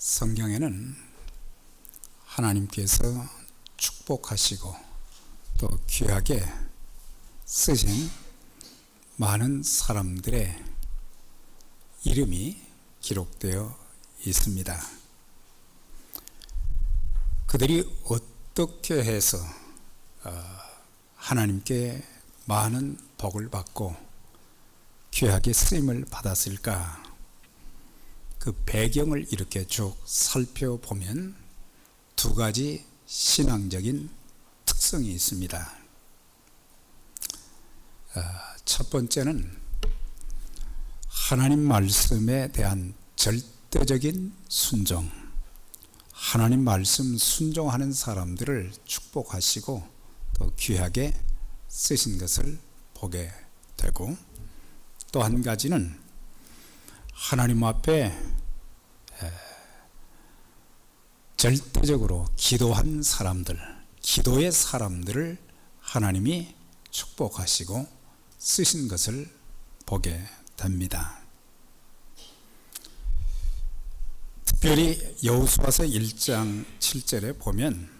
성경에는 하나님께서 축복하시고 또 귀하게 쓰신 많은 사람들의 이름이 기록되어 있습니다. 그들이 어떻게 해서 하나님께 많은 복을 받고 귀하게 쓰임을 받았을까? 그 배경을 이렇게 쭉 살펴보면 두 가지 신앙적인 특성이 있습니다. 첫 번째는 하나님 말씀에 대한 절대적인 순종, 하나님 말씀 순종하는 사람들을 축복하시고 또 귀하게 쓰신 것을 보게 되고, 또 한 가지는 하나님 앞에 절대적으로 기도한 사람들, 기도의 사람들을 하나님이 축복하시고 쓰신 것을 보게 됩니다. 특별히 여호수아서 1장 7절에 보면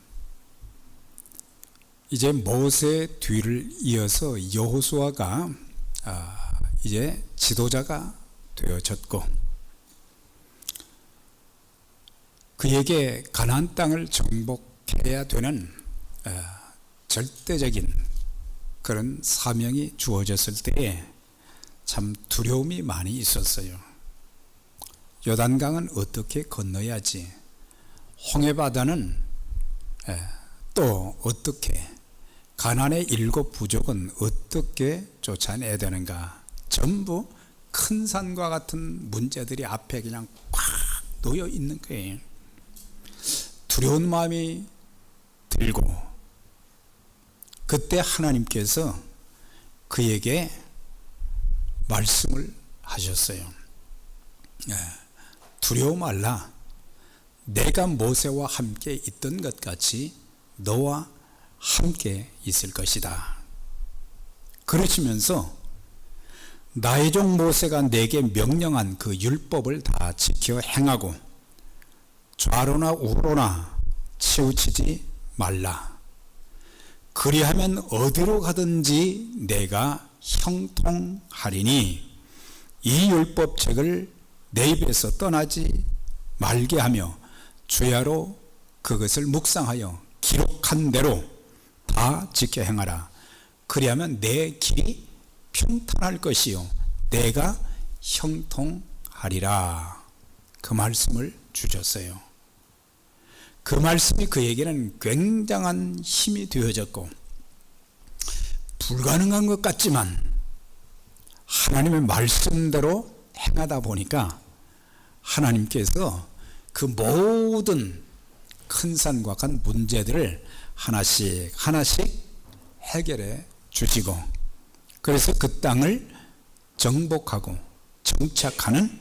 이제 모세 뒤를 이어서 여호수아가 이제 지도자가 되어졌고, 그에게 가나안 땅을 정복해야 되는 절대적인 그런 사명이 주어졌을 때에 참 두려움이 많이 있었어요. 요단강은 어떻게 건너야지, 홍해바다는 또 어떻게, 가나안의 7 부족은 어떻게 쫓아내야 되는가, 전부 큰 산과 같은 문제들이 앞에 그냥 꽉 놓여 있는 거예요. 두려운 마음이 들고, 그때 하나님께서 그에게 말씀을 하셨어요. 두려워 말라. 내가 모세와 함께 있던 것 같이 너와 함께 있을 것이다. 그러시면서 나의 종 모세가 내게 명령한 그 율법을 다 지켜 행하고 좌로나 우로나 치우치지 말라. 그리하면 어디로 가든지 내가 형통하리니 이 율법책을 내 입에서 떠나지 말게 하며 주야로 그것을 묵상하여 기록한 대로 다 지켜 행하라. 그리하면 내 길이 평탄할 것이요 내가 형통하리라. 그 말씀을 주셨어요. 그 말씀이 그에게는 굉장한 힘이 되어졌고, 불가능한 것 같지만 하나님의 말씀대로 행하다 보니까 하나님께서 그 모든 큰 산과 같은 문제들을 하나씩 하나씩 해결해 주시고, 그래서 그 땅을 정복하고 정착하는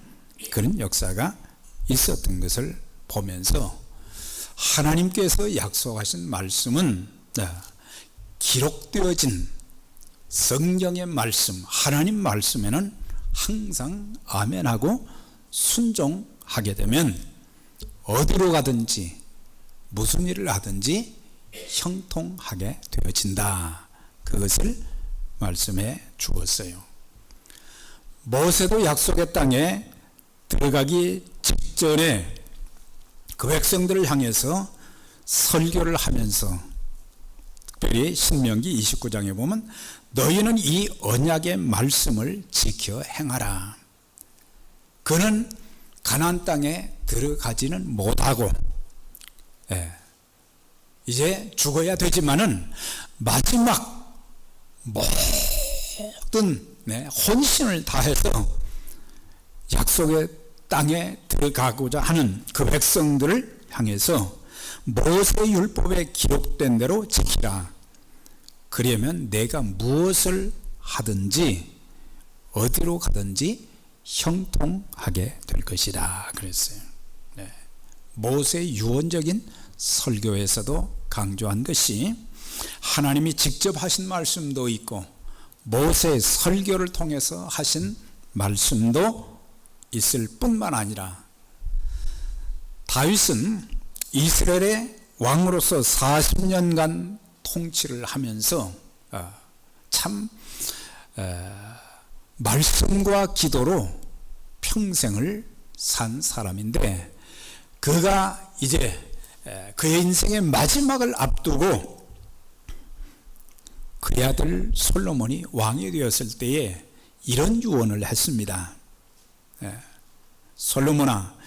그런 역사가 있었던 것을 보면서 하나님께서 약속하신 말씀은 기록되어진 성경의 말씀, 하나님 말씀에는 항상 아멘하고 순종하게 되면 어디로 가든지 무슨 일을 하든지 형통하게 되어진다. 그것을 말씀해 주었어요. 모세도 약속의 땅에 들어가기 직전에 그 백성들을 향해서 설교를 하면서, 특별히 신명기 29장에 보면 너희는 이 언약의 말씀을 지켜 행하라. 그는 가나안 땅에 들어가지는 못하고 이제 죽어야 되지만은 마지막 모든 혼신을 다해서 약속의 땅에 들어가고자 하는 그 백성들을 향해서 모세 율법에 기록된 대로 지키라. 그러면 내가 무엇을 하든지 어디로 가든지 형통하게 될 것이다 그랬어요. 모세의 유언적인 설교에서도 강조한 것이 하나님이 직접 하신 말씀도 있고 모세의 설교를 통해서 하신 말씀도 있을 뿐만 아니라 다윗은 이스라엘의 왕으로서 40년간 통치를 하면서 참 말씀과 기도로 평생을 산 사람인데, 그가 이제 그의 인생의 마지막을 앞두고 그의 아들 솔로몬이 왕이 되었을 때에 이런 유언을 했습니다. 솔로몬아,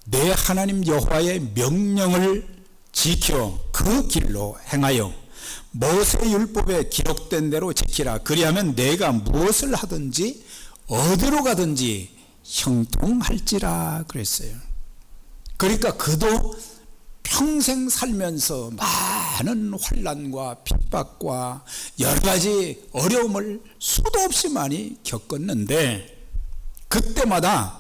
내 하나님 여호와의 명령을 지켜 그 길로 행하여 모세 율법에 기록된 대로 지키라. 그리하면 내가 무엇을 하든지 어디로 가든지 형통할지라 그랬어요. 그러니까 그도 평생 살면서 많은 환난과 핍박과 여러 가지 어려움을 수도 없이 많이 겪었는데, 그때마다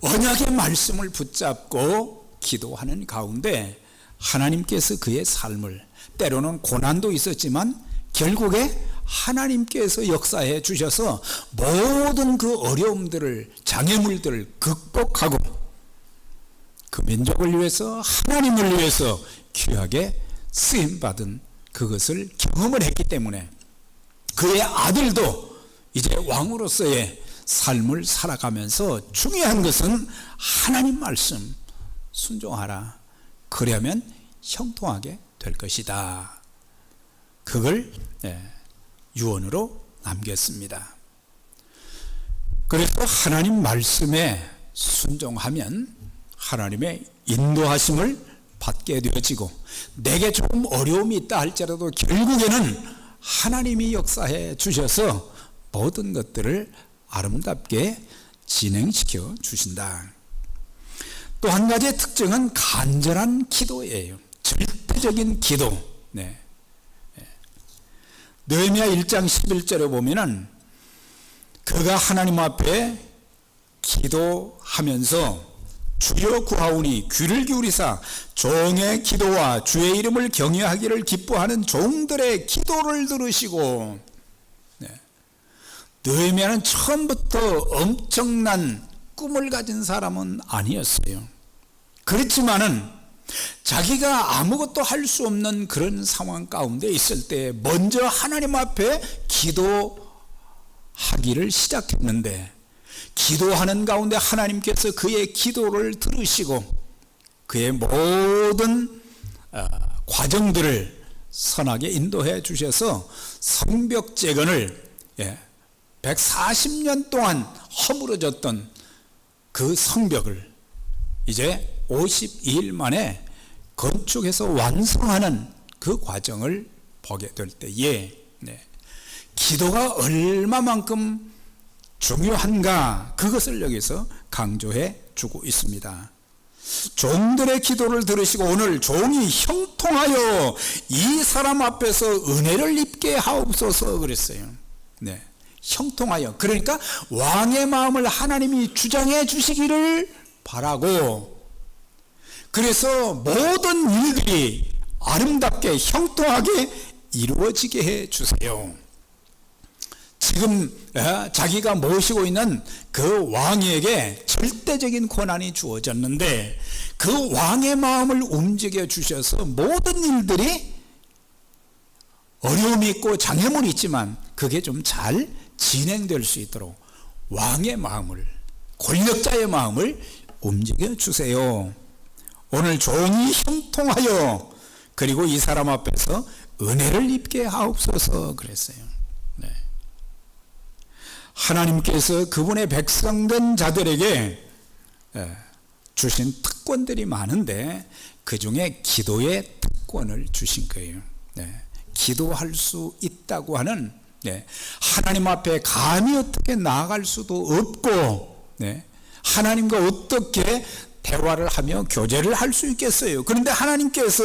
언약의 말씀을 붙잡고 기도하는 가운데 하나님께서 그의 삶을, 때로는 고난도 있었지만 결국에 하나님께서 역사해 주셔서 모든 그 어려움들을, 장애물들을 극복하고 그 민족을 위해서, 하나님을 위해서 귀하게 쓰임받은 그것을 경험을 했기 때문에 그의 아들도 이제 왕으로서의 삶을 살아가면서 중요한 것은 하나님 말씀 순종하라. 그러면 형통하게 될 것이다. 그걸 유언으로 남겼습니다. 그래서 하나님 말씀에 순종하면 하나님의 인도하심을 받게 되어지고, 내게 조금 어려움이 있다 할지라도 결국에는 하나님이 역사해 주셔서 모든 것들을 아름답게 진행시켜 주신다. 또 한 가지의 특징은 간절한 기도예요. 절대적인 기도. 느헤미야 1장 11절에 보면은 그가 하나님 앞에 기도하면서 주여 구하오니 귀를 기울이사 종의 기도와 주의 이름을 경외하기를 기뻐하는 종들의 기도를 들으시고. 느헤미야는 처음부터 엄청난 꿈을 가진 사람은 아니었어요. 그렇지만은 자기가 아무것도 할 수 없는 그런 상황 가운데 있을 때 먼저 하나님 앞에 기도하기를 시작했는데, 기도하는 가운데 하나님께서 그의 기도를 들으시고 그의 모든 과정들을 선하게 인도해 주셔서 성벽재건을 140년 동안 허물어졌던 그 성벽을 이제 52일 만에 건축해서 완성하는 그 과정을 보게 될 때에 기도가 얼마만큼 중요한가, 그것을 여기서 강조해 주고 있습니다. 종들의 기도를 들으시고 오늘 종이 형통하여 이 사람 앞에서 은혜를 입게 하옵소서 그랬어요. 형통하여, 그러니까 왕의 마음을 하나님이 주장해 주시기를 바라고, 그래서 모든 일들이 아름답게 형통하게 이루어지게 해 주세요. 지금 자기가 모시고 있는 그 왕에게 절대적인 권한이 주어졌는데 그 왕의 마음을 움직여 주셔서 모든 일들이 어려움이 있고 장애물이 있지만 그게 좀 잘 진행될 수 있도록 왕의 마음을, 권력자의 마음을 움직여 주세요. 오늘 종이 형통하여 그리고 이 사람 앞에서 은혜를 입게 하옵소서 그랬어요. 하나님께서 그분의 백성된 자들에게 주신 특권들이 많은데 그 중에 기도의 특권을 주신 거예요. 기도할 수 있다고 하는, 하나님 앞에 감히 어떻게 나아갈 수도 없고 하나님과 어떻게 대화를 하며 교제를 할 수 있겠어요. 그런데 하나님께서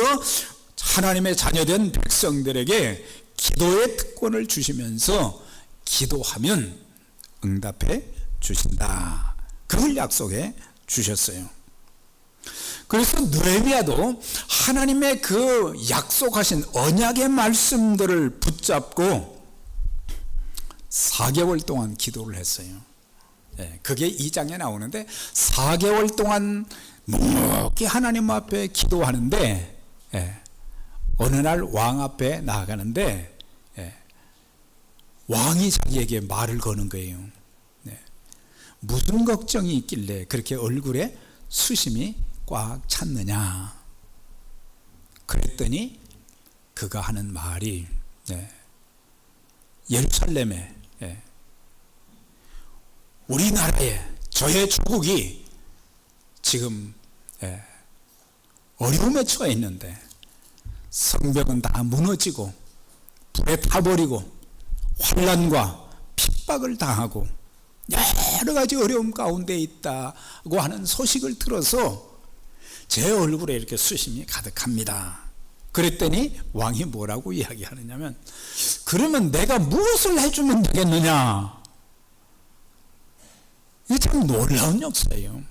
하나님의 자녀된 백성들에게 기도의 특권을 주시면서 기도하면 응답해 주신다. 그걸 약속해 주셨어요. 그래서 느헤미야도 하나님의 그 약속하신 언약의 말씀들을 붙잡고 4개월 동안 기도를 했어요. 그게 2장에 나오는데 4개월 동안 묵묵히 하나님 앞에 기도하는데, 어느 날 왕 앞에 나아가는데, 왕이 자기에게 말을 거는 거예요. 무슨 걱정이 있길래 그렇게 얼굴에 수심이 꽉 찼느냐. 그랬더니 그가 하는 말이, 예루살렘에, 우리나라에 저의 조국이 지금 어려움에 처해 있는데 성벽은 다 무너지고 불에 타버리고 환난과 핍박을 당하고 여러 가지 어려움 가운데 있다고 하는 소식을 들어서 제 얼굴에 이렇게 수심이 가득합니다. 그랬더니 왕이 뭐라고 이야기하느냐면, 그러면 내가 무엇을 해주면 되겠느냐. 이게 참 놀라운 역사예요.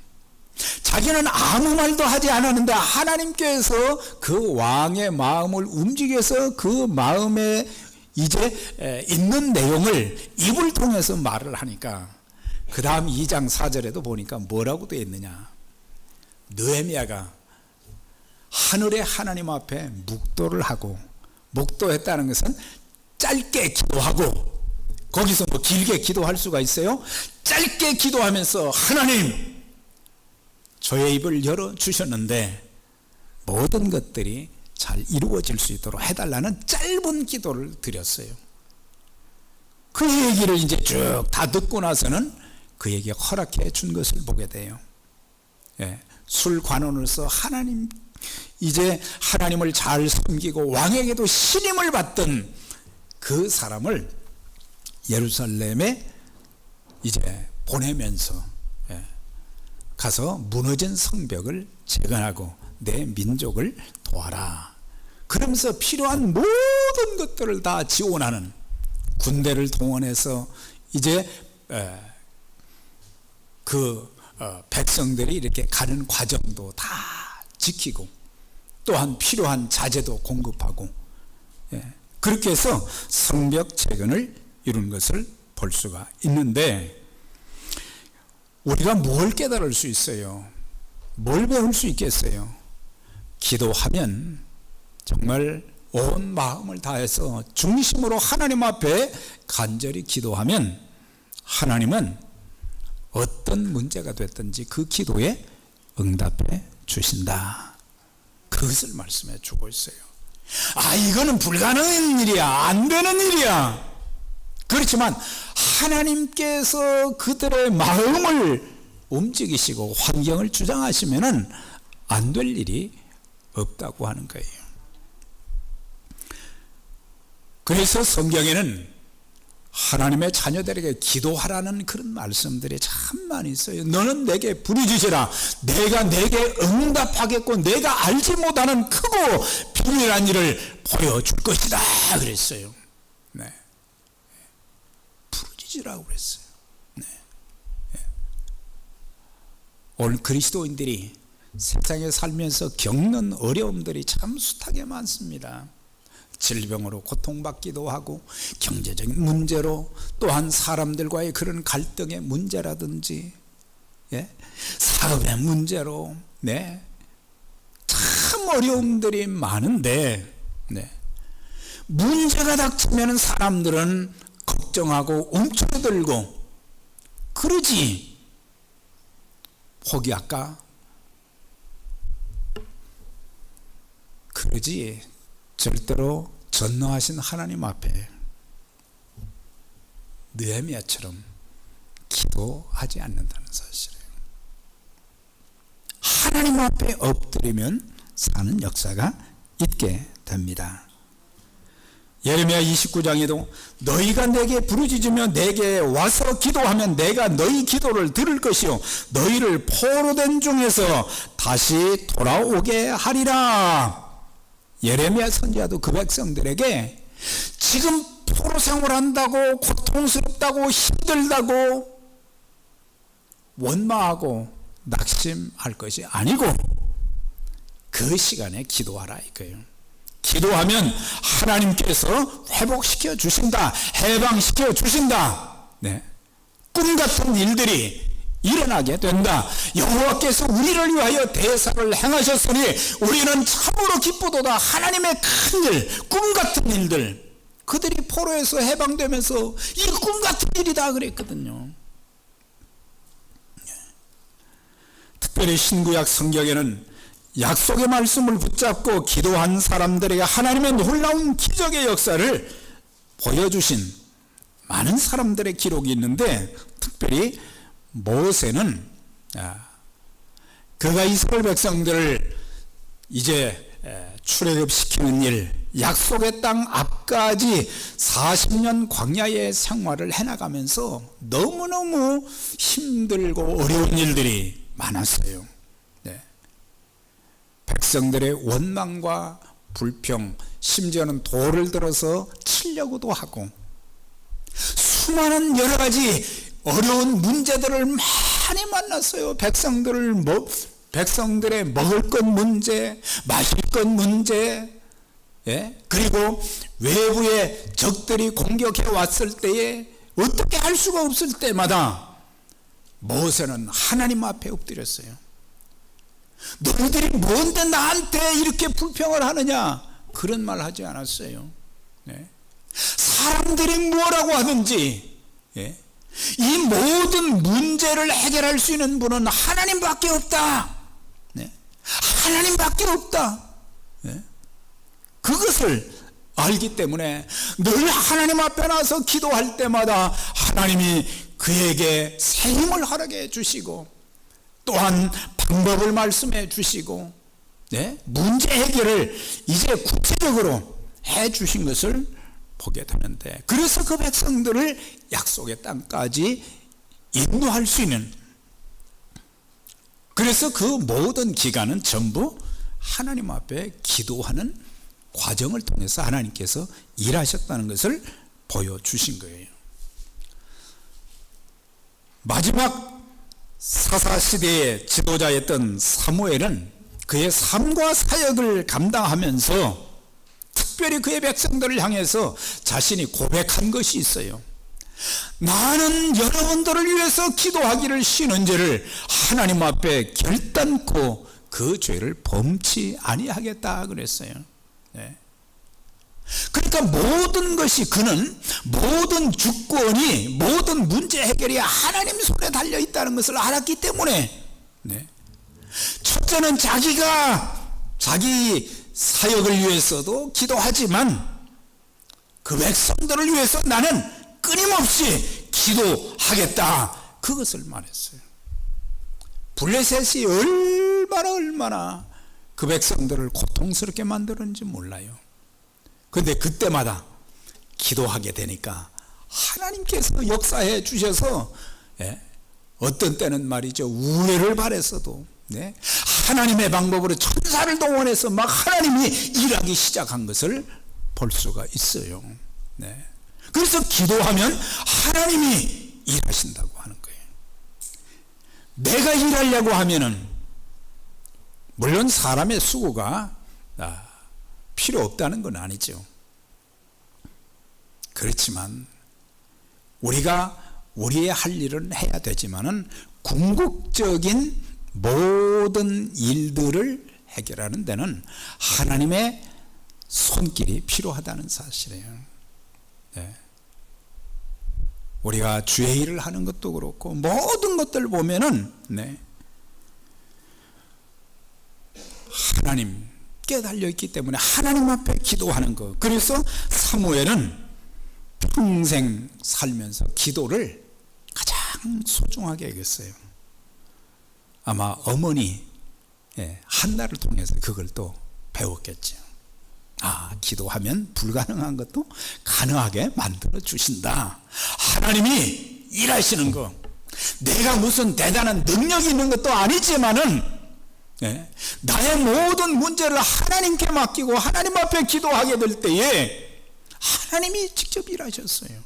자기는 아무 말도 하지 않았는데 하나님께서 그 왕의 마음을 움직여서 그 마음에 이제 있는 내용을 입을 통해서 말을 하니까, 그 다음 2장 4절에도 보니까 뭐라고 되어 있느냐. 느헤미야가 하늘의 하나님 앞에 묵도를 하고, 묵도했다는 것은 짧게 기도하고, 거기서 뭐 길게 기도할 수가 있어요? 짧게 기도하면서, 하나님, 저의 입을 열어주셨는데 모든 것들이 잘 이루어질 수 있도록 해달라는 짧은 기도를 드렸어요. 그 얘기를 이제 쭉 다 듣고 나서는 그에게 허락해 준 것을 보게 돼요. 술관원으로서 하나님, 이제 하나님을 잘 섬기고 왕에게도 신임을 받던 그 사람을 예루살렘에 이제 보내면서 가서 무너진 성벽을 재건하고 내 민족을 도와라. 그러면서 필요한 모든 것들을 다 지원하는, 군대를 동원해서 이제 그 백성들이 이렇게 가는 과정도 다 지키고, 또한 필요한 자재도 공급하고, 그렇게 해서 성벽 재건을 이룬 것을 볼 수가 있는데, 우리가 뭘 깨달을 수 있어요? 뭘 배울 수 있겠어요? 기도하면 정말 온 마음을 다해서 중심으로 하나님 앞에 간절히 기도하면 하나님은 어떤 문제가 됐든지 그 기도에 응답해 주신다. 그것을 말씀해 주고 있어요. 이거는 불가능한 일이야, 안 되는 일이야. 그렇지만 하나님께서 그들의 마음을 움직이시고 환경을 주장하시면은 안 될 일이 없다고 하는 거예요. 그래서 성경에는 하나님의 자녀들에게 기도하라는 그런 말씀들이 참 많이 있어요. 너는 내게 부르짖으라, 내가 내게 응답하겠고 내가 알지 못하는 크고 비밀한 일을 보여줄 것이다 그랬어요. 부르짖으라고 그랬어요. 오늘 그리스도인들이 세상에 살면서 겪는 어려움들이 참 숱하게 많습니다. 질병으로 고통받기도 하고, 경제적인 문제로, 또한 사람들과의 그런 갈등의 문제라든지, 사업의 문제로, 참 어려움들이 많은데, 문제가 닥치면 사람들은 걱정하고 움츠러들고 그러지, 포기할까? 그러지 절대로 전능하신 하나님 앞에 느헤미야처럼 기도하지 않는다는 사실이에요. 하나님 앞에 엎드리면 사는 역사가 있게 됩니다. 예레미야 29장에도 너희가 내게 부르짖으며 내게 와서 기도하면 내가 너희 기도를 들을 것이요 너희를 포로된 중에서 다시 돌아오게 하리라. 예레미야 선지자도 그 백성들에게 지금 포로 생활한다고 고통스럽다고 힘들다고 원망하고 낙심할 것이 아니고 그 시간에 기도하라 이거예요. 기도하면 하나님께서 회복시켜 주신다, 해방시켜 주신다. 꿈 같은 일들이 일어나게 된다. 여호와께서 우리를 위하여 대사를 행하셨으니 우리는 참으로 기쁘도다. 하나님의 큰 일, 꿈 같은 일들, 그들이 포로에서 해방되면서 이 꿈 같은 일이다 그랬거든요. 특별히 신구약 성경에는 약속의 말씀을 붙잡고 기도한 사람들에게 하나님의 놀라운 기적의 역사를 보여주신 많은 사람들의 기록이 있는데, 특별히 모세는 그가 이스라엘 백성들을 이제 출애굽시키는 일, 약속의 땅 앞까지 40년 광야의 생활을 해나가면서 너무너무 힘들고 어려운 일들이 많았어요. 네. 백성들의 원망과 불평, 심지어는 돌을 들어서 치려고도 하고 수많은 여러 가지 어려운 문제들을 많이 만났어요. 백성들의 먹을 것 문제, 마실 것 문제, 그리고 외부의 적들이 공격해 왔을 때에 어떻게 할 수가 없을 때마다 모세는 하나님 앞에 엎드렸어요. 너희들이 뭔데 나한테 이렇게 불평을 하느냐, 그런 말 하지 않았어요. 사람들이 뭐라고 하든지 이 모든 문제를 해결할 수 있는 분은 하나님밖에 없다. 하나님밖에 없다. 그것을 알기 때문에 늘 하나님 앞에 나서 기도할 때마다 하나님이 그에게 새 힘을 허락해 주시고, 또한 방법을 말씀해 주시고, 문제 해결을 이제 구체적으로 해 주신 것을 보게 되는데, 그래서 그 백성들을 약속의 땅까지 인도할 수 있는, 그래서 그 모든 기간은 전부 하나님 앞에 기도하는 과정을 통해서 하나님께서 일하셨다는 것을 보여주신 거예요. 마지막 사사시대의 지도자였던 사무엘은 그의 삶과 사역을 감당하면서 특별히 그의 백성들을 향해서 자신이 고백한 것이 있어요. 나는 여러분들을 위해서 기도하기를 쉬는 죄를 하나님 앞에 결단코 그 죄를 범치 아니하겠다 그랬어요. 그러니까 모든 것이, 그는 모든 주권이, 모든 문제 해결이 하나님 손에 달려 있다는 것을 알았기 때문에, 첫째는 자기가 자기 사역을 위해서도 기도하지만 그 백성들을 위해서 나는 끊임없이 기도하겠다, 그것을 말했어요. 블레셋이 얼마나 그 백성들을 고통스럽게 만드는지 몰라요. 그런데 그때마다 기도하게 되니까 하나님께서 역사해 주셔서, 어떤 때는 말이죠, 우회를 바랬어도 하나님의 방법으로 천사를 동원해서 막 하나님이 일하기 시작한 것을 볼 수가 있어요. 그래서 기도하면 하나님이 일하신다고 하는 거예요. 내가 일하려고 하면은 물론 사람의 수고가 필요 없다는 건 아니죠. 그렇지만 우리가 우리의 할 일은 해야 되지만은 궁극적인 모든 일들을 해결하는 데는 하나님의 손길이 필요하다는 사실이에요. 우리가 주의 일을 하는 것도 그렇고 모든 것들 보면은 하나님께 달려있기 때문에 하나님 앞에 기도하는 것. 그래서 사무엘은 평생 살면서 기도를 가장 소중하게 여겼어요. 아마 어머니 한나를 통해서 그걸 또 배웠겠죠. 기도하면 불가능한 것도 가능하게 만들어 주신다. 하나님이 일하시는 거, 내가 무슨 대단한 능력이 있는 것도 아니지만은 나의 모든 문제를 하나님께 맡기고 하나님 앞에 기도하게 될 때에 하나님이 직접 일하셨어요.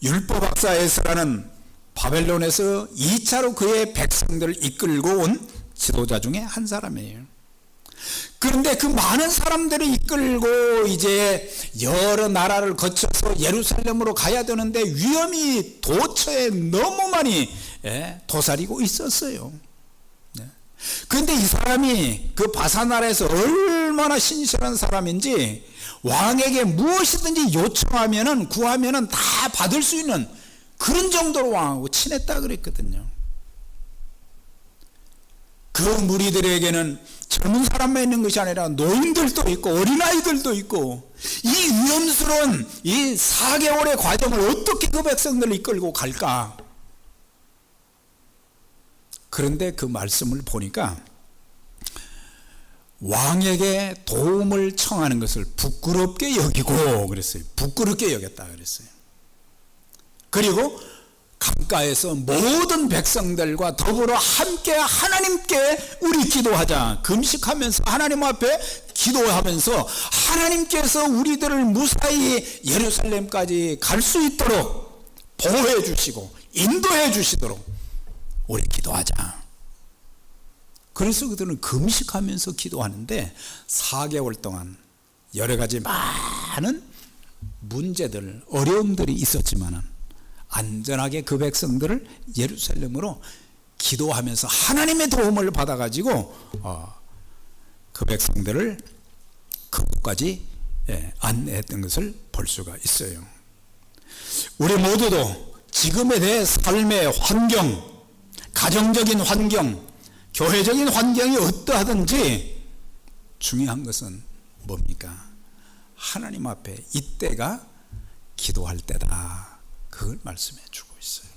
율법학자 에스라는 바벨론에서 2차로 그의 백성들을 이끌고 온 지도자 중에 한 사람이에요. 그런데 그 많은 사람들을 이끌고 이제 여러 나라를 거쳐서 유다에서 예루살렘으로 가야 되는데 위험이 도처에 너무 많이 도사리고 있었어요. 그런데 이 사람이 그 바사나라에서 얼마나 신실한 사람인지 왕에게 무엇이든지 요청하면은 구하면은 다 받을 수 있는 그런 정도로 왕하고 친했다 그랬거든요. 그 무리들에게는 젊은 사람만 있는 것이 아니라 노인들도 있고 어린아이들도 있고 이 위험스러운 이 4개월의 과정을 어떻게 그 백성들을 이끌고 갈까? 그런데 그 말씀을 보니까 왕에게 도움을 청하는 것을 부끄럽게 여기고 그랬어요. 부끄럽게 여겼다 그랬어요. 그리고 강가에서 모든 백성들과 더불어 함께 하나님께 우리 기도하자. 금식하면서 하나님 앞에 기도하면서 하나님께서 우리들을 무사히 예루살렘까지 갈 수 있도록 보호해 주시고 인도해 주시도록 우리 기도하자. 그래서 그들은 금식하면서 기도하는데 4개월 동안 여러 가지 많은 문제들, 어려움들이 있었지만 안전하게 그 백성들을 예루살렘으로 기도하면서 하나님의 도움을 받아가지고 그 백성들을 그곳까지 안내했던 것을 볼 수가 있어요. 우리 모두도 지금에 대해 삶의 환경, 가정적인 환경, 교회적인 환경이 어떠하든지 중요한 것은 뭡니까? 하나님 앞에 이때가 기도할 때다. 그걸 말씀해 주고 있어요.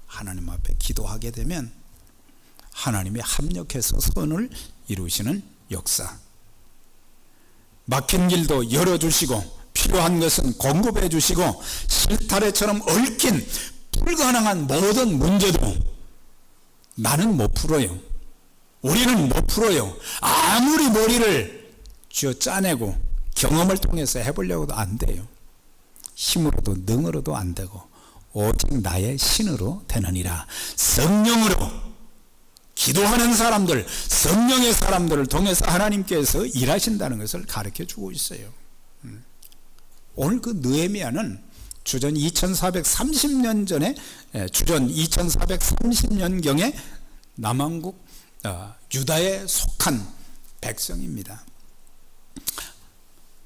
하나님 앞에 기도하게 되면 하나님이 합력해서 선을 이루시는 역사. 막힌 길도 열어주시고 필요한 것은 공급해 주시고 실타래처럼 얽힌 불가능한 모든 문제도 나는 못 풀어요. 우리는 못 풀어요. 아무리 머리를 쥐어 짜내고 경험을 통해서 해보려고도 안 돼요. 힘으로도 능으로도 안 되고 오직 나의 신으로 되느니라. 성령으로 기도하는 사람들, 성령의 사람들을 통해서 하나님께서 일하신다는 것을 가르쳐 주고 있어요. 오늘 그 느헤미야는 주전 2430년 전에 주전 2430년경에 남왕국 유다에 속한 백성입니다.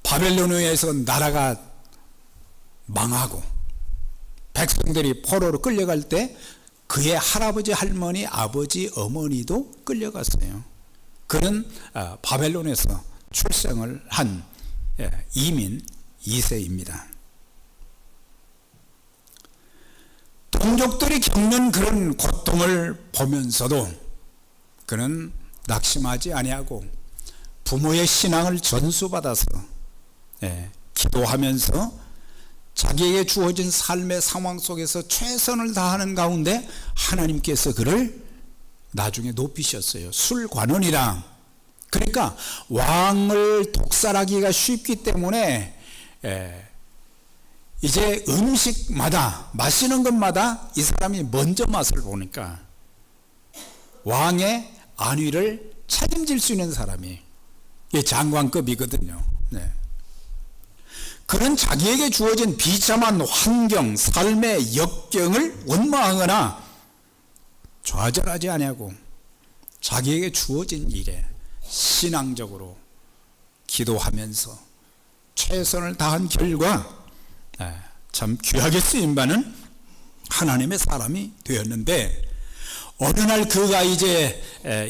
바벨론에 의해서 나라가 망하고 백성들이 포로로 끌려갈 때 그의 할아버지, 할머니, 아버지, 어머니도 끌려갔어요. 그는 바벨론에서 출생을 한 이민 2세입니다. 동족들이 겪는 그런 고통을 보면서도 그는 낙심하지 아니하고 부모의 신앙을 전수받아서 기도하면서 자기에게 주어진 삶의 상황 속에서 최선을 다하는 가운데 하나님께서 그를 나중에 높이셨어요. 술관원이라. 그러니까 왕을 독살하기가 쉽기 때문에 이제 음식마다 마시는 것마다 이 사람이 먼저 맛을 보니까 왕의 안위를 책임질 수 있는 사람이 장관급이거든요. 그는 자기에게 주어진 비참한 환경, 삶의 역경을 원망하거나 좌절하지 아니하고 자기에게 주어진 일에 신앙적으로 기도하면서 최선을 다한 결과 참 귀하게 쓰임받는 하나님의 사람이 되었는데, 어느 날 그가 이제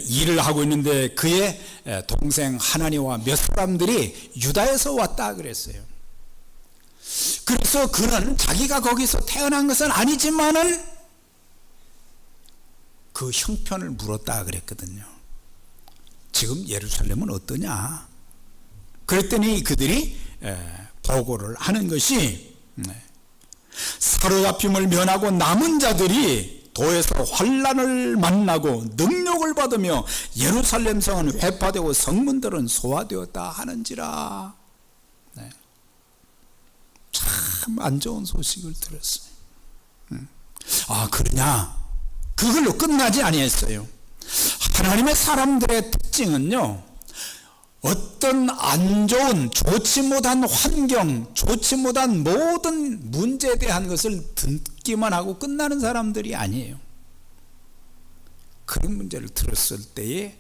일을 하고 있는데 그의 동생 하나니와 몇 사람들이 유다에서 왔다 그랬어요. 그래서 그는 자기가 거기서 태어난 것은 아니지만은 그 형편을 물었다 그랬거든요. 지금 예루살렘은 어떠냐? 그랬더니 그들이 보고를 하는 것이 사로잡힘을 면하고 남은 자들이 도에서 환난을 만나고 능력을 받으며 예루살렘 성은 회파되고 성문들은 소화되었다 하는지라. 참 안 좋은 소식을 들었어요. 아, 그러냐? 그걸로 끝나지 아니했어요. 하나님의 사람들의 특징은요, 어떤 안 좋은, 좋지 못한 환경, 좋지 못한 모든 문제에 대한 것을 듣기만 하고 끝나는 사람들이 아니에요. 그런 문제를 들었을 때에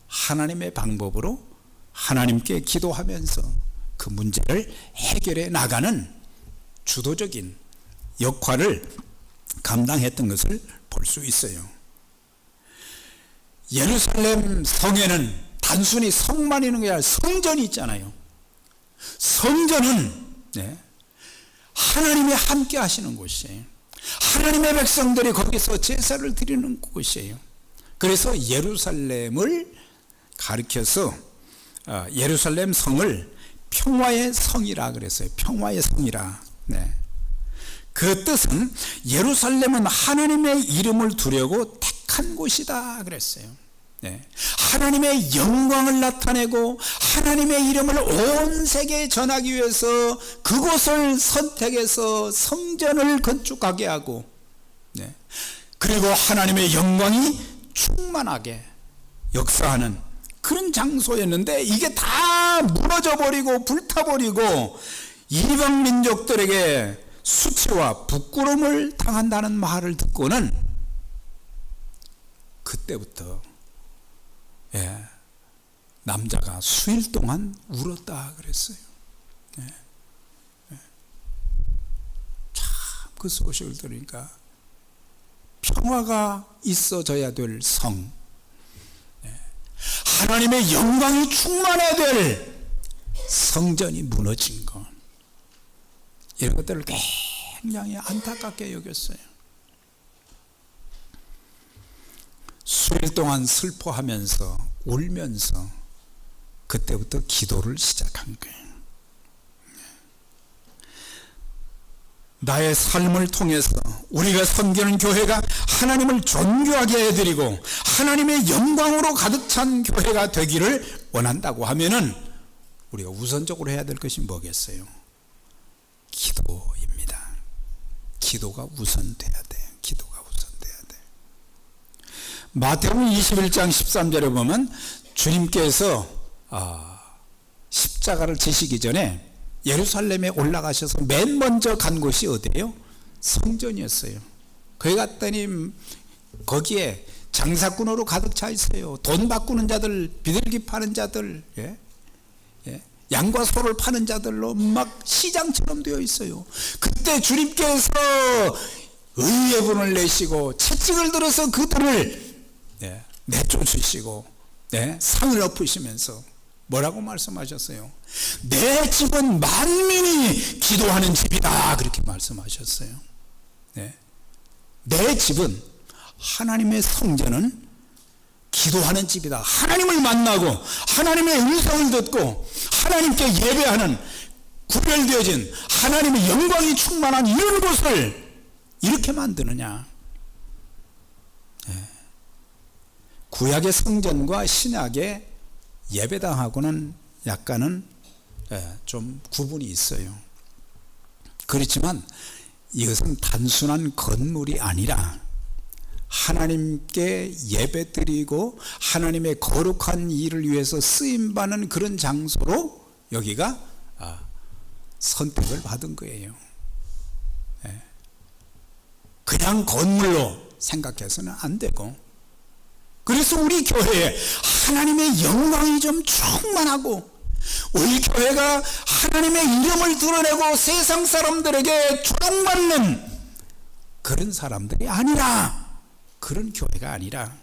하나님의 방법으로 하나님께 기도하면서 그 문제를 해결해 나가는 주도적인 역할을 감당했던 것을 볼 수 있어요. 예루살렘 성에는 단순히 성만 있는 게 아니라 성전이 있잖아요. 성전은 하나님이 함께 하시는 곳이에요. 하나님의 백성들이 거기서 제사를 드리는 곳이에요. 그래서 예루살렘을 가리켜서 예루살렘 성을 평화의 성이라 그랬어요. 평화의 성이라. 그 뜻은 예루살렘은 하나님의 이름을 두려고 택한 곳이다 그랬어요. 하나님의 영광을 나타내고 하나님의 이름을 온 세계에 전하기 위해서 그곳을 선택해서 성전을 건축하게 하고, 그리고 하나님의 영광이 충만하게 역사하는 그런 장소였는데, 이게 다 무너져 버리고 불타버리고 이방 민족들에게 수치와 부끄러움을 당한다는 말을 듣고는 그때부터 남자가 수일 동안 울었다 그랬어요. 참 그 소식을 들으니까 평화가 있어져야 될 성, 하나님의 영광이 충만해야 될 성전이 무너진 것, 이런 것들을 굉장히 안타깝게 여겼어요. 수일 동안 슬퍼하면서 울면서 그때부터 기도를 시작한 거예요. 나의 삶을 통해서 우리가 섬기는 교회가 하나님을 존귀하게 해드리고 하나님의 영광으로 가득 찬 교회가 되기를 원한다고 하면은 우리가 우선적으로 해야 될 것이 뭐겠어요? 기도입니다. 기도가 우선돼야 돼요. 기도가 우선돼야 돼요. 마태복음 21장 13절에 보면 주님께서 십자가를 지시기 전에 예루살렘에 올라가셔서 맨 먼저 간 곳이 어디예요? 성전이었어요. 거기 갔더니 거기에 장사꾼으로 가득 차 있어요. 돈 바꾸는 자들, 비둘기 파는 자들, 양과 소를 파는 자들로 막 시장처럼 되어 있어요. 그때 주님께서 의예분을 내시고 채찍을 들어서 그들을 내쫓으시고 상을 엎으시면서 뭐라고 말씀하셨어요? 내 집은 만민이 기도하는 집이다, 그렇게 말씀하셨어요. 내 집은, 하나님의 성전은 기도하는 집이다. 하나님을 만나고 하나님의 음성을 듣고 하나님께 예배하는 구별되어진 하나님의 영광이 충만한 이런 곳을 이렇게 만드느냐. 구약의 성전과 신약의 예배당하고는 약간은 좀 구분이 있어요. 그렇지만 이것은 단순한 건물이 아니라 하나님께 예배드리고 하나님의 거룩한 일을 위해서 쓰임받는 그런 장소로 여기가 선택을 받은 거예요. 그냥 건물로 생각해서는 안 되고, 그래서 우리 교회에 하나님의 영광이 좀 충만하고 우리 교회가 하나님의 이름을 드러내고 세상 사람들에게 주목받는 그런 사람들이 아니라, 그런 교회가 아니라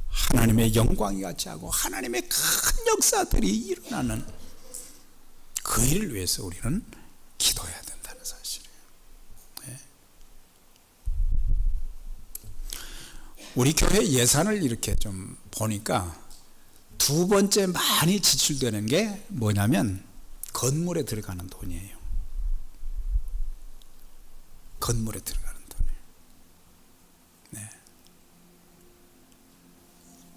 하나님의 영광이 같이 하고 하나님의 큰 역사들이 일어나는 그 일을 위해서 우리는 기도해야 된다는 사실이에요. 우리 교회 예산을 이렇게 좀 보니까 두 번째 많이 지출되는 게 뭐냐면 건물에 들어가는 돈이에요. 건물에 들어가는 돈이에요.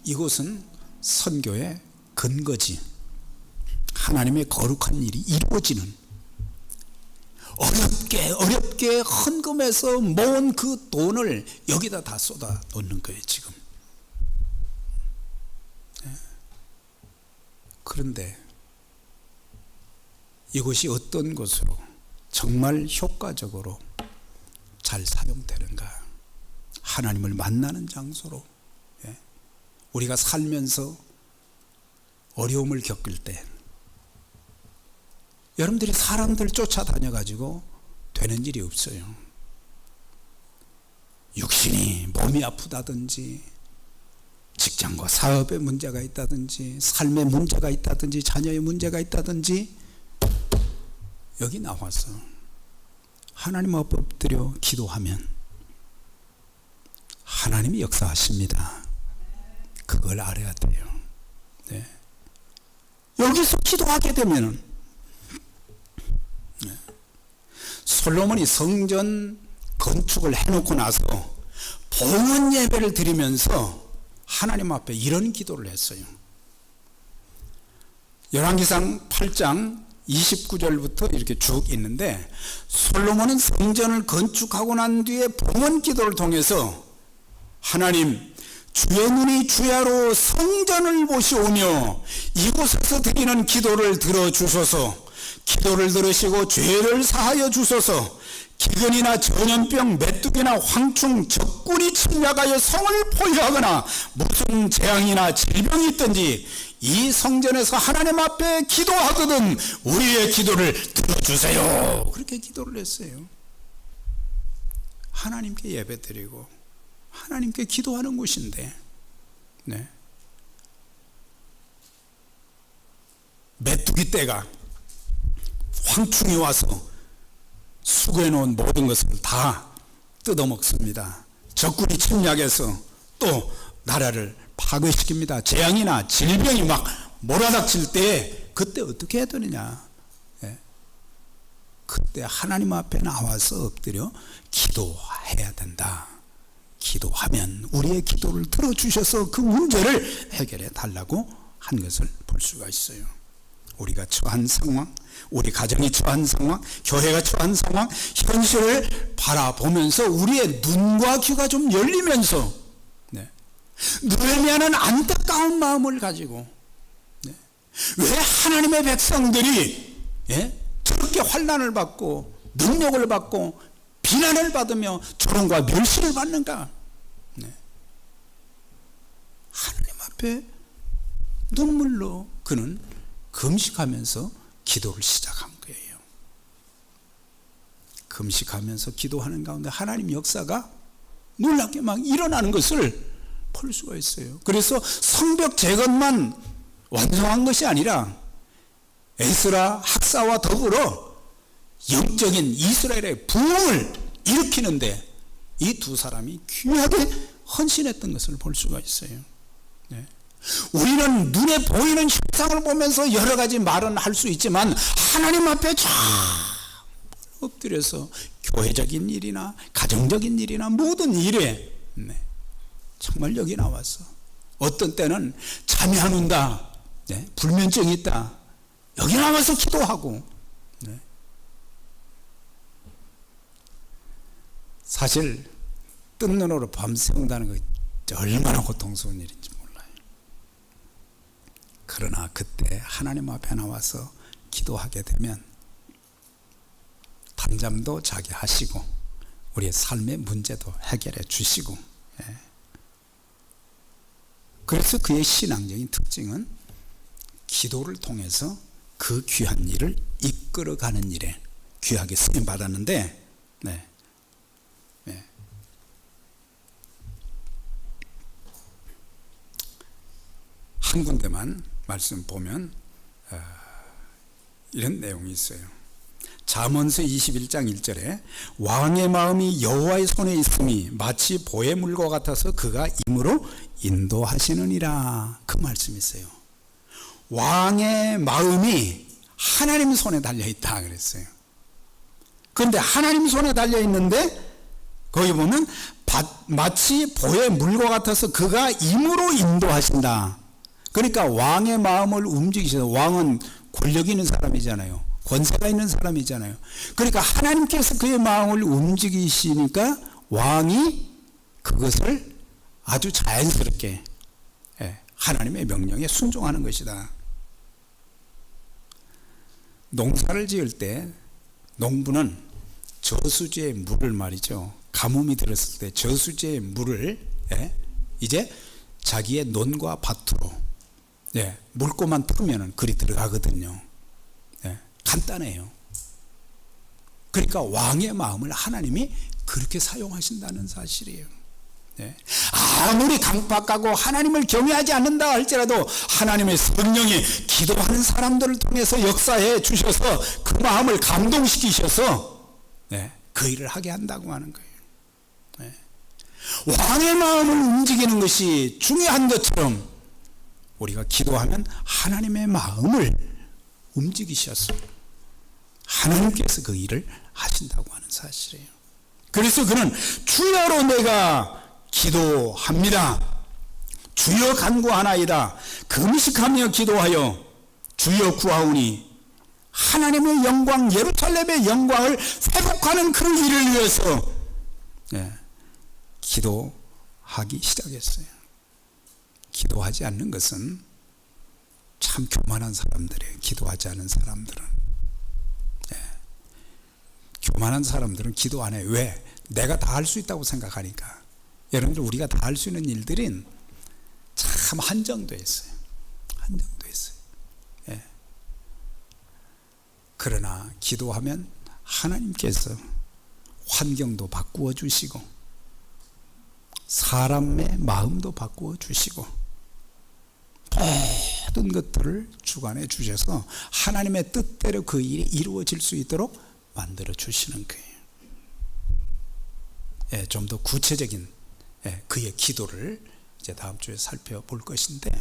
이곳은 선교의 근거지. 하나님의 거룩한 일이 이루어지는, 어렵게 헌금해서 모은 그 돈을 여기다 다 쏟아 놓는 거예요, 지금. 그런데 이것이 어떤 것으로 정말 효과적으로 잘 사용되는가? 하나님을 만나는 장소로, 우리가 살면서 어려움을 겪을 때 여러분들이 사람들 쫓아다녀가지고 되는 일이 없어요. 육신이 몸이 아프다든지, 직장과 사업에 문제가 있다든지, 삶에 문제가 있다든지, 자녀의 문제가 있다든지, 여기 나와서 하나님 앞에 엎드려 기도하면 하나님이 역사하십니다. 그걸 알아야 돼요. 네. 여기서 기도하게 되면, 솔로몬이 성전 건축을 해놓고 나서 봉헌 예배를 드리면서 하나님 앞에 이런 기도를 했어요. 열왕기상 8장 29절부터 이렇게 쭉 있는데, 솔로몬은 성전을 건축하고 난 뒤에 봉헌 기도를 통해서 하나님, 주의 눈이 주야로 성전을 보시오며 이곳에서 드리는 기도를 들어주소서. 기도를 들으시고 죄를 사하여 주소서. 기근이나 전염병, 메뚜기나 황충, 적군이 침략하여 성을 포위하거나 무슨 재앙이나 질병이 있든지 이 성전에서 하나님 앞에 기도하거든 우리의 기도를 들어주세요. 그렇게 기도를 했어요. 하나님께 예배드리고 하나님께 기도하는 곳인데, 메뚜기 떼가, 황충이 와서 수거해 놓은 모든 것을 다 뜯어먹습니다. 적군이 침략해서 또 나라를 파괴시킵니다. 재앙이나 질병이 막 몰아닥칠 때 그때 어떻게 해야 되느냐? 그때 하나님 앞에 나와서 엎드려 기도해야 된다. 기도하면 우리의 기도를 들어주셔서 그 문제를 해결해 달라고 한 것을 볼 수가 있어요. 우리가 처한 상황, 우리 가정이 처한 상황, 교회가 처한 상황, 현실을 바라보면서 우리의 눈과 귀가 좀 열리면서 느헤미야는 안타까운 마음을 가지고 왜 하나님의 백성들이 저렇게 환난을 받고 능력을 받고 비난을 받으며 조롱과 멸시를 받는가? 하나님 앞에 눈물로 그는 금식하면서 기도를 시작한 거예요. 금식하면서 기도하는 가운데 하나님 역사가 놀랍게 막 일어나는 것을 볼 수가 있어요. 그래서 성벽 재건만 완성한 것이 아니라 에스라 학사와 더불어 영적인 이스라엘의 부흥을 일으키는데 이 두 사람이 귀하게 헌신했던 것을 볼 수가 있어요. 우리는 눈에 보이는 현상을 보면서 여러 가지 말은 할 수 있지만 하나님 앞에 쫙 엎드려서 교회적인 일이나 가정적인 일이나 모든 일에 정말 여기 나와서 어떤 때는 잠이 안 온다, 불면증이 있다, 여기 나와서 기도하고, 사실 뜬 눈으로 밤새운다는 거 얼마나 고통스러운 일인지 몰라요. 그러나 그때 하나님 앞에 나와서 기도하게 되면 단잠도 자게 하시고 우리의 삶의 문제도 해결해 주시고, 그래서 그의 신앙적인 특징은 기도를 통해서 그 귀한 일을 이끌어가는 일에 귀하게 쓰임 받았는데, 한 군데만 말씀 보면 이런 내용이 있어요. 잠언서 21장 1절에 왕의 마음이 여호와의 손에 있음이 마치 보의 물과 같아서 그가 임으로 인도하시느니라, 그 말씀이 있어요. 왕의 마음이 하나님 손에 달려있다 그랬어요. 그런데 하나님 손에 달려있는데 거기 보면 마치 보의 물과 같아서 그가 임으로 인도하신다. 그러니까 왕의 마음을 움직이시다. 왕은 권력 있는 사람이잖아요. 권세가 있는 사람이잖아요. 그러니까 하나님께서 그의 마음을 움직이시니까 왕이 그것을 아주 자연스럽게 하나님의 명령에 순종하는 것이다. 농사를 지을 때 농부는 저수지의 물을 말이죠, 가뭄이 들었을 때 저수지의 물을 이제 자기의 논과 밭으로 물고만 틀으면 그리 들어가거든요. 간단해요. 그러니까 왕의 마음을 하나님이 그렇게 사용하신다는 사실이에요. 아무리 강박하고 하나님을 경외하지 않는다 할지라도 하나님의 성령이 기도하는 사람들을 통해서 역사해 주셔서 그 마음을 감동시키셔서 그 일을 하게 한다고 하는 거예요. 왕의 마음을 움직이는 것이 중요한 것처럼 우리가 기도하면 하나님의 마음을 움직이셔서 하나님께서 그 일을 하신다고 하는 사실이에요. 그래서 그는 주여로 내가 기도합니다. 주여 간구하나이다. 금식하며 기도하여 주여 구하오니 하나님의 영광, 예루살렘의 영광을 회복하는 그 일을 위해서 기도하기 시작했어요. 기도하지 않는 것은 참 교만한 사람들이에요. 기도하지 않은 사람들은. 교만한 사람들은 기도 안 해요. 왜? 내가 다 할 수 있다고 생각하니까. 여러분들, 우리가 다 할 수 있는 일들은 참 한정돼 있어요. 한정돼 있어요. 그러나 기도하면 하나님께서 환경도 바꾸어 주시고 사람의 마음도 바꾸어 주시고 모든 것들을 주관해 주셔서 하나님의 뜻대로 그 일이 이루어질 수 있도록 만들어 주시는 거예요. 좀 더 구체적인 그의 기도를 이제 다음 주에 살펴볼 것인데,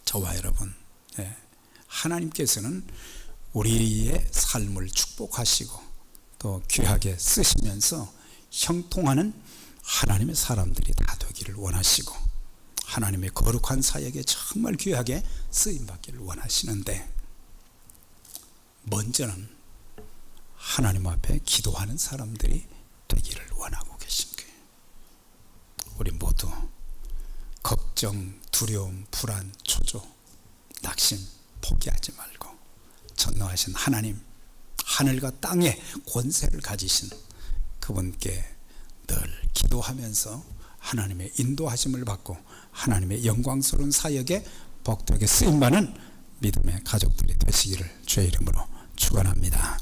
저와 여러분, 하나님께서는 우리의 삶을 축복하시고 또 귀하게 쓰시면서 형통하는 하나님의 사람들이 다 되기를 원하시고 하나님의 거룩한 사역에 정말 귀하게 쓰임받기를 원하시는데, 먼저는 하나님 앞에 기도하는 사람들이 되기를 원하고 계신 거예요. 우리 모두 걱정, 두려움, 불안, 초조, 낙심 포기하지 말고 전능하신 하나님, 하늘과 땅의 권세를 가지신 그분께 늘 기도하면서 하나님의 인도하심을 받고 하나님의 영광스러운 사역에 복되게 쓰임받는 믿음의 가족들이 되시기를 주의 이름으로 축원합니다.